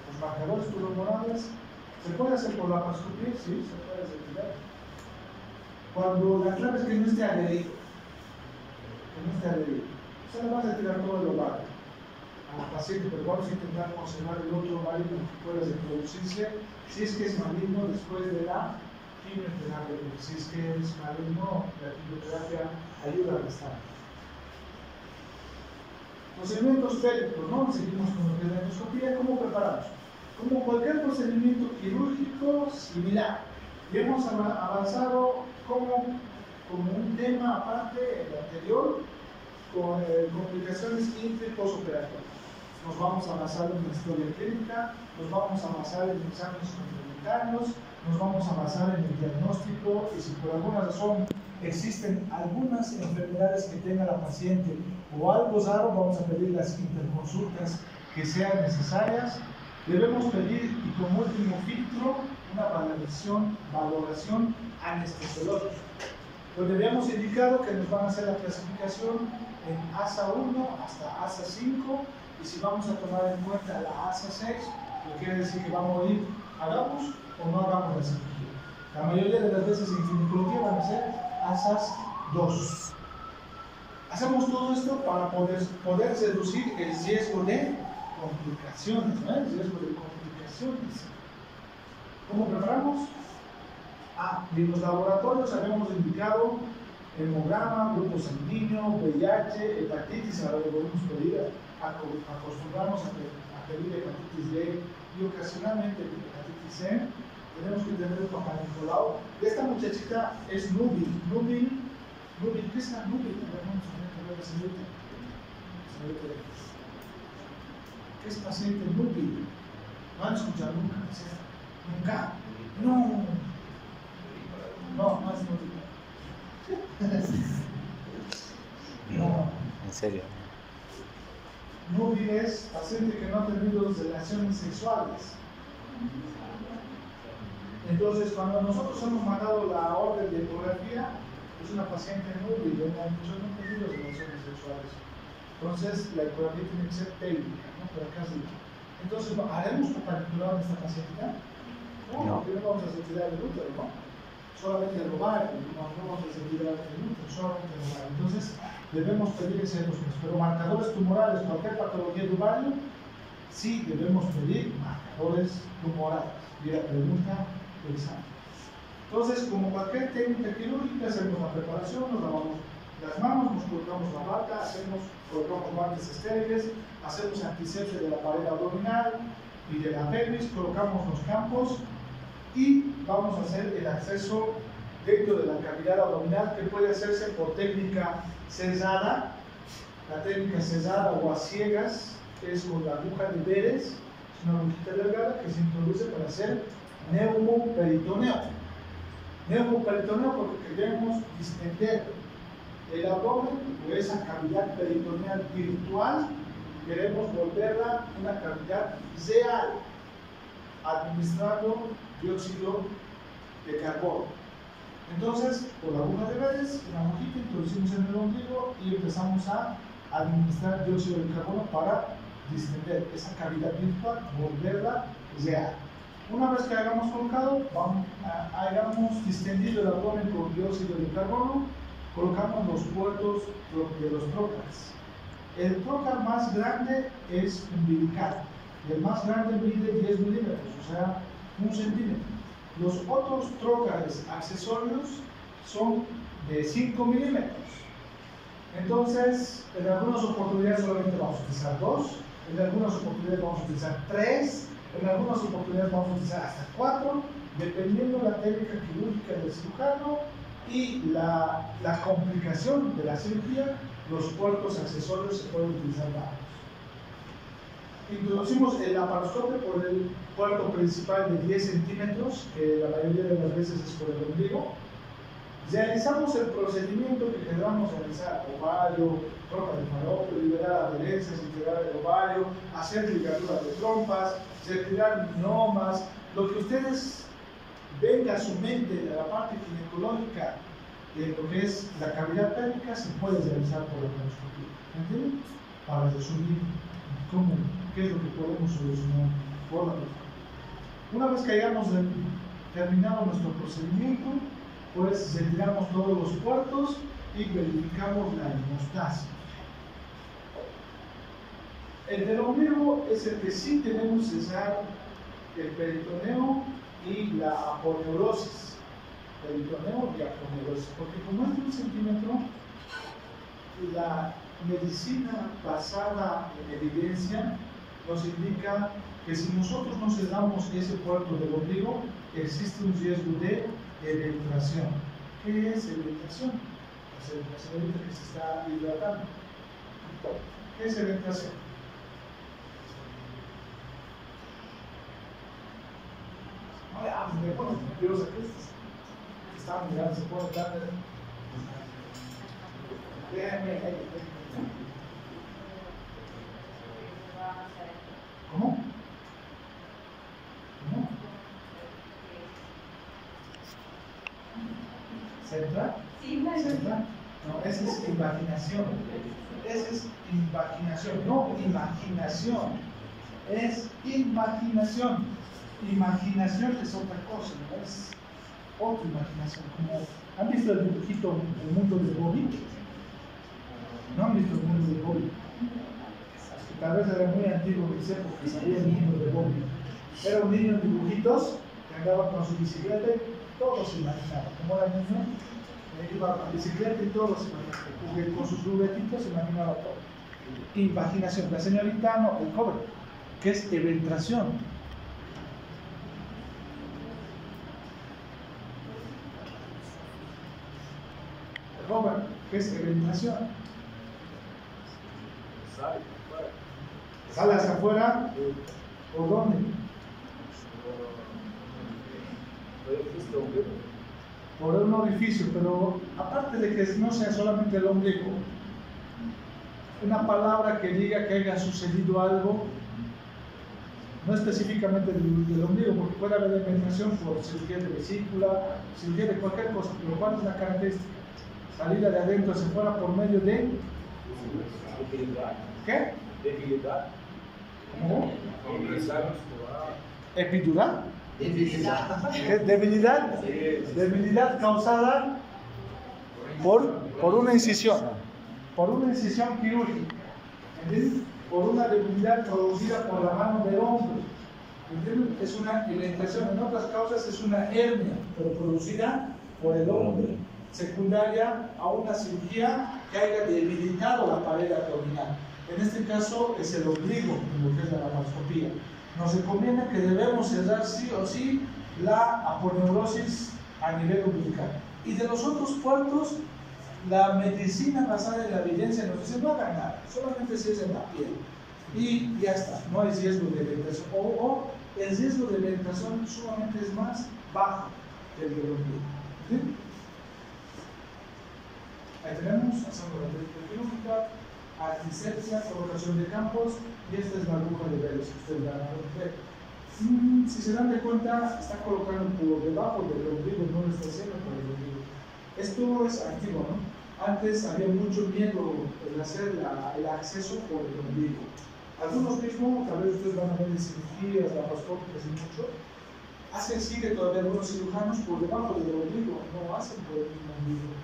Los marcadores tumorales se puede hacer por laparoscopía, sí, se puede retirar. Cuando la clave es que no esté adherido, se le va a retirar todo el ovario a la paciente, pero vamos a intentar conservar el otro ovario para que pueda reproducirse, si es que es maligno después de la quimioterapia, porque si es que es maligno, la quimioterapia ayuda a restar. Procedimientos pélvicos, ¿no? Seguimos con lo que es la endoscopía. ¿Cómo preparamos? Como cualquier procedimiento quirúrgico similar. Y hemos avanzado como un tema aparte, el anterior, con complicaciones intra y postoperatorias. Nos vamos a basar en la historia clínica, nos vamos a basar en exámenes complementarios, nos vamos a basar en el diagnóstico y si por alguna razón existen algunas enfermedades que tenga la paciente o algo raro, vamos a pedir las interconsultas que sean necesarias. Debemos pedir, y como último filtro, una valoración anestesiológica, donde habíamos indicado que nos van a hacer la clasificación en ASA 1 hasta ASA 5, y si vamos a tomar en cuenta la ASA 6, lo quiere decir que va a morir, hagamos o no hagamos la cirugía. La mayoría de las veces en ginecología van a ser ASAs 2. Hacemos todo esto para poder reducir el riesgo de complicaciones, ¿no? El riesgo de complicaciones. ¿Cómo preparamos? En los laboratorios habíamos indicado hemograma, grupo sanguíneo, VIH, hepatitis. Ahora le podemos pedir, acostumbramos a pedir hepatitis B y ocasionalmente hepatitis C. Tenemos que tener un papá Nicolau. Esta muchachita es Nubil. ¿Qué es la Nubil? ¿Qué es paciente Nubil? ¿No han escuchado nunca? ¿Nunca? No. No es Nubil. No. ¿En serio? Nubil es paciente que no ha tenido relaciones sexuales. Entonces, cuando nosotros hemos mandado la orden de ecografía, es una paciente núbil, no han tenido relaciones sexuales. Entonces, la ecografía tiene que ser pélvica, ¿no? Por acá sí. Entonces, ¿haremos particular en esta paciente? No, porque no vamos a retirar el útero, ¿no? Solamente el ovario, no vamos a retirar el útero, solamente el ovario. Entonces, debemos pedir ese búsqueda. Pero marcadores tumorales, cualquier patología de ovario, sí debemos pedir marcadores tumorales. Y la pregunta, examen. Entonces, como cualquier técnica quirúrgica, hacemos la preparación, nos lavamos las manos, nos colocamos la bata, colocamos guantes estériles, hacemos antisepsia de la pared abdominal y de la pelvis, colocamos los campos y vamos a hacer el acceso dentro de la cavidad abdominal, que puede hacerse por técnica cesada. La técnica cesada o a ciegas es con la aguja de Beres, es una agujita delgada que se introduce para hacer neumoperitoneo. Neumoperitoneo porque queremos distender el abdomen o esa cavidad peritoneal virtual, queremos volverla una cavidad real, administrando dióxido de carbono. Entonces, por la aguja de Beres, una agujita introducimos en el ombligo y empezamos a administrar dióxido de carbono para distender esa cavidad virtual, volverla real. Una vez que hayamos colocado, hayamos distendido el abdomen con dióxido de carbono, colocamos los puertos de los trócares. El trócar más grande es umbilical, y el más grande mide 10 milímetros, o sea, 1 centímetro. Los otros trócares accesorios son de 5 milímetros. Entonces, en algunas oportunidades solamente vamos a utilizar 2, en algunas oportunidades vamos a utilizar 3, en algunas oportunidades vamos a utilizar hasta 4, dependiendo de la técnica quirúrgica del cirujano y la complicación de la cirugía. Los puertos accesorios se pueden utilizar varios. Introducimos el laparoscopio por el puerto principal de 10 centímetros, que la mayoría de las veces es por el ombligo. Realizamos el procedimiento que queramos realizar: ovario, trompa de falopio, liberar adherencias, integrar el ovario, hacer ligadura de trompas, retirar miomas. Lo que ustedes venga a su mente de la parte ginecológica, de lo que es la cavidad pélvica, se puede realizar por la laparoscopia. ¿Entienden? Para resumir qué es lo que podemos solucionar por la laparoscopia. Una vez que hayamos terminado nuestro procedimiento, pues retiramos todos los puertos y verificamos la hemostasia. El del ombligo es el que sí tenemos que cesar el peritoneo y la aponeurosis. Peritoneo y aponeurosis, porque como es de 1 centímetro, la medicina basada en evidencia nos indica que si nosotros no cesamos ese puerto del ombligo, existe un riesgo de eventuación. ¿Qué es eventuación? La señorita que se está hidratando. ¿Qué es eventuación? No, ya, me pones nerviosa, que estaba mirando, se pone tan. ¿Cómo? ¿Cómo? ¿Centra? ¿Centra? No, esa es imaginación. Esa es imaginación, no imaginación. Es imaginación. Imaginación es otra cosa, ¿no? Es otra imaginación. Como, ¿han visto el dibujito El mundo de Bobby? ¿No han visto El mundo de Bobby? Tal vez era muy antiguo, mis épocas, sabía El mundo de Bobby. Era un niño en dibujitos que andaba con su bicicleta y todo se imaginaba. Como era niño, iba a la bicicleta y todo se imaginaba. Con sus juguetitos se imaginaba todo. Imaginación. La señorita, no, el joven, que es eventración. El joven, que es eventración. ¿Sale hacia afuera? ¿Por dónde? Por un orificio, pero aparte de que no sea solamente el ombligo, una palabra que diga que haya sucedido algo, no específicamente del ombligo, porque puede haber penetración por cirugía de vesícula, cirugía de cualquier cosa, pero ¿cuál es la característica? Salida de adentro hacia afuera por medio de... ¿Qué? Debilidad. ¿Cómo? ¿Epidural? Debilidad. ¿Qué? ¿Debilidad? Debilidad causada por una incisión. Por una incisión quirúrgica. ¿Entiendes? Por una debilidad producida por la mano del hombre. ¿Entiendes? Es una alimentación. En otras causas es una hernia, pero producida por el hombre. Secundaria a una cirugía que haya debilitado la pared abdominal. En este caso es el ombligo, en lo que es la laparoscopía. Nos recomienda que debemos cerrar sí o sí la aponeurosis a nivel umbilical. Y de los otros puertos, la medicina basada en la evidencia nos dice no hagan nada, solamente si es en la piel. Y ya está, no hay riesgo de penetración. O el riesgo de penetración sumamente es más bajo que el del ombligo. ¿Sí? Ahí tenemos, hacemos la técnica quirúrgica, antisepsia, colocación de campos, y esta es la aguja de Veles que ustedes van a ver. Si se dan de cuenta, está colocando por debajo del ombligo, no lo está haciendo por el ombligo. Esto es antiguo, ¿no? Antes había mucho miedo en hacer el acceso por el ombligo. Algunos mismos, tal vez ustedes van a ver en cirugías, laparoscópicas y mucho, sigue todavía algunos cirujanos por debajo del ombligo, no hacen por el mismo ombligo.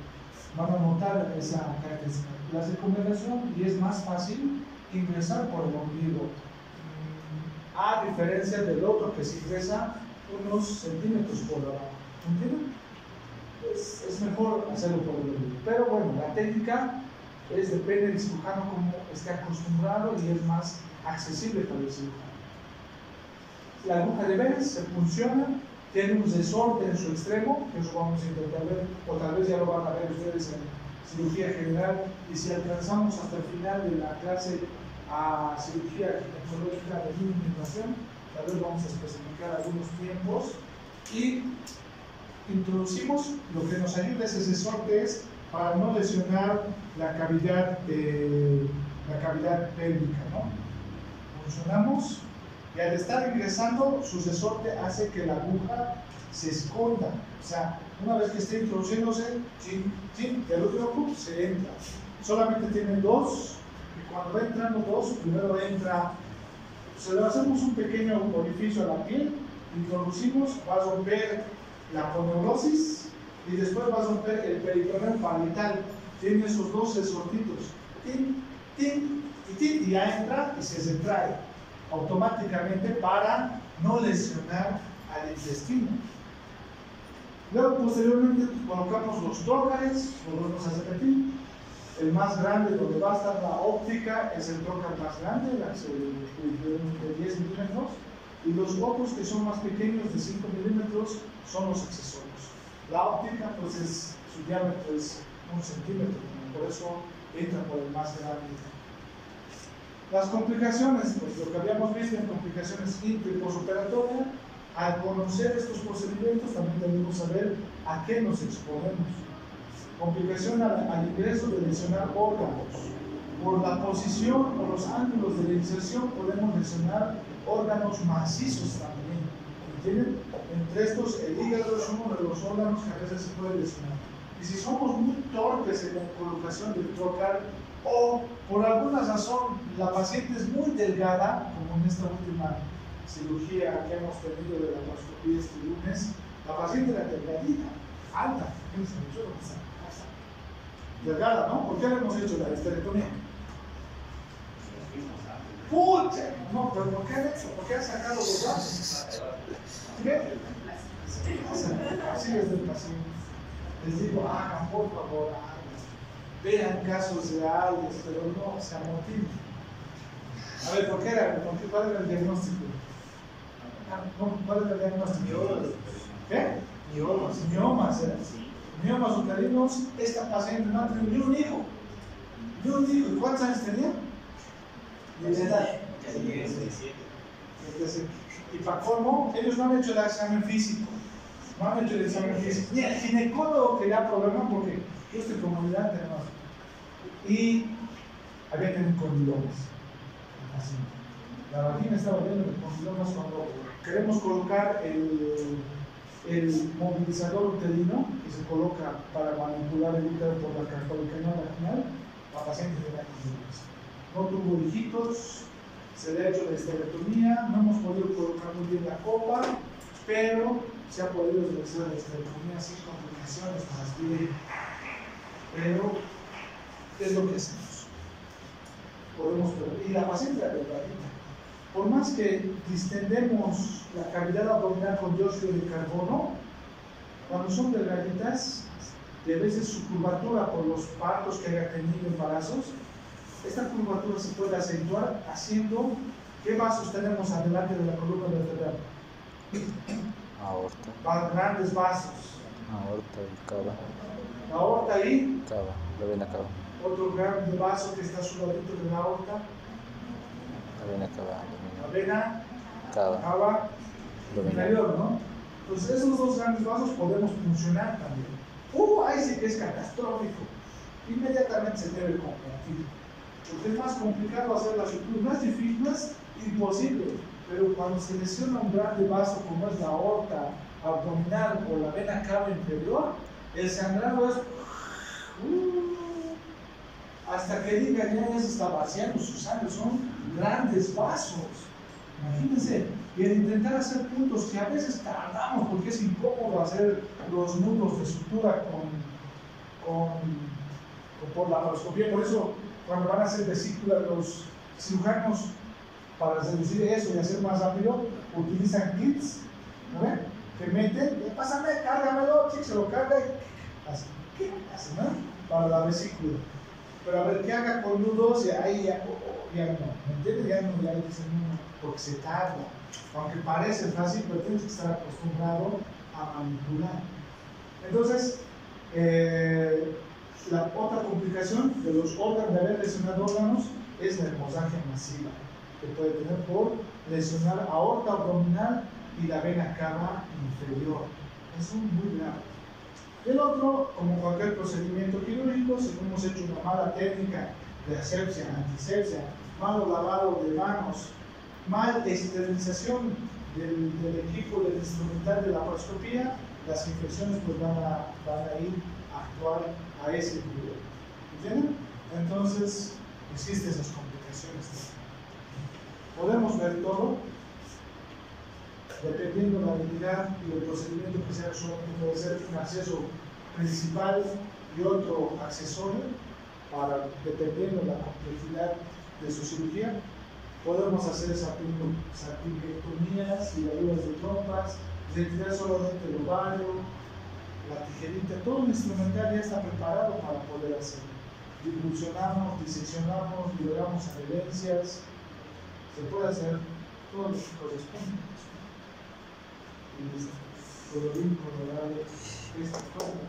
Van a notar esa característica. La recomendación, y es más fácil, ingresar por el ombligo, a diferencia del otro que se ingresa unos centímetros por abajo. ¿Entienden? Es mejor hacerlo por el ombligo. Pero bueno, la técnica depende del cirujano como esté acostumbrado y es más accesible para el cirujano. La aguja de Veles funciona. Tiene un resorte en su extremo, que eso vamos a intentar ver, o tal vez ya lo van a ver ustedes en cirugía general, y si alcanzamos hasta el final de la clase a cirugía ginecológica de minimización, tal vez vamos a especificar algunos tiempos, y introducimos, lo que nos ayuda ese resorte es para no lesionar la cavidad pélvica, ¿no? Funcionamos. Y al estar ingresando, su resorte hace que la aguja se esconda. O sea, una vez que esté introduciéndose, el último club se entra. Solamente tiene dos, y cuando va entrando dos, primero entra, le hacemos un pequeño orificio a la piel, introducimos, va a romper la aponeurosis, y después va a romper el peritoneo parital. Tiene esos dos resortitos, y ya entra y se retrae automáticamente para no lesionar al intestino. Luego posteriormente colocamos los trócares, volvemos a repetir. El más grande donde va a estar la óptica es el trócar más grande, de 10 milímetros, y los otros que son más pequeños, de 5 milímetros, son los accesorios. La óptica, pues su diámetro es 1 centímetro, por eso entra por el más grande. Las complicaciones, pues lo que habíamos visto en complicaciones intra y posoperatorias, al conocer estos procedimientos también debemos saber a qué nos exponemos. Complicación al ingreso de lesionar órganos. Por la posición o los ángulos de la inserción podemos lesionar órganos macizos también. ¿Entienden? Entre estos, el hígado es uno de los órganos que a veces se puede lesionar. Y si somos muy torpes en la colocación del trocar o por alguna razón la paciente es muy delgada, como en esta última cirugía que hemos tenido de la laparoscopía este lunes, la paciente era delgadita, alta, fíjense mucho lo que está. Delgada, ¿no? ¿Por qué le hemos hecho la esterectomía? ¡Pucha! No, pero ¿por qué han hecho? ¿Por qué han sacado los brazos? ¿Qué? Así es del paciente. Les digo, hagan por favor, vean casos reales, pero no se amotiven. A ver, ¿cuál era el diagnóstico? ¿Cuál era el diagnóstico? ¿Qué? Miomas, ¿eh? Miomas uterinos. Esta paciente no ha tenido ni un hijo. Ni un hijo. ¿Y cuántos años tenía? De edad. Y para colmo, ellos no han hecho el examen físico. No han hecho el examen físico. Ni el ginecólogo quería problema porque esta comunidad tenemos. Y había tenido condilomas. Así. La vagina estaba llena de condilomas cuando queremos colocar el movilizador uterino que se coloca para manipular el útero por la carpalocania vaginal. La paciente tenía condilomas. No tuvo hijitos, se le ha hecho la esterectomía, no hemos podido colocar muy bien la copa, pero se ha podido realizar la esterectomía sin complicaciones, más bien. Pero es lo que hacemos. Y la paciente era delgadita. Por más que distendemos la cavidad abdominal con dióxido de carbono, cuando son delgaditas, y a veces su curvatura por los partos que haya tenido embarazos, esta curvatura se puede acentuar haciendo, ¿qué vasos tenemos adelante de la columna vertebral? Aorta. Grandes vasos. Aorta y cava. La aorta y Cava, la vena cava. otro gran vaso que está a su ladito de la aorta. La vena cava. La vena Cava. cava inferior, ¿no? Entonces esos dos grandes vasos podemos funcionar también. Ahí sí que es catastrófico. Inmediatamente se debe convertir. Porque es más complicado hacer la sutura, no es difícil, no es imposible, pero cuando se lesiona un grande vaso como es la aorta abdominal o la vena cava inferior, el sangrado es hasta que diga ya se está vaciando su sangre, son grandes vasos. Imagínense, y el intentar hacer puntos que a veces tardamos porque es incómodo hacer los nudos de sutura por la laparoscopía, por eso cuando van a hacer vesícula los cirujanos para reducir eso y hacer más rápido utilizan kits, ¿no ven? Que meten, pásame, cárgamelo, se lo carga y así, ¿qué hace, no? Para la vesícula. Pero a ver, que haga con nudos y ahí ya no, ¿me entiendes? Ya dicen no, porque se tarda. Aunque parece fácil, pero tienes que estar acostumbrado a manipular. Entonces, la otra complicación de los órganos, de haber lesionado órganos, es la hemorragia masiva, que puede tener por lesionar aorta abdominal y la vena cava inferior. Es muy grave. El otro, como cualquier procedimiento quirúrgico, si no hemos hecho una mala técnica de asepsia, antisepsia, malo lavado de manos, mal esterilización del equipo del instrumental de la laparoscopía, las infecciones pues van a ir a actuar a ese nivel. ¿Entienden? Entonces, existen esas complicaciones. Podemos ver todo, dependiendo de la habilidad y el procedimiento que sea, solamente puede ser un acceso principal y otro accesorio, dependiendo de la complejidad de su cirugía. Podemos hacer salpingectomías, ligaduras de trompas, retirar solamente el ovario, la tijerita, todo el instrumental ya está preparado para poder hacerlo. Divulsionamos, diseccionamos, liberamos adherencias, se puede hacer todo lo que corresponde. Y listo. Colorín colorado, esta cosa.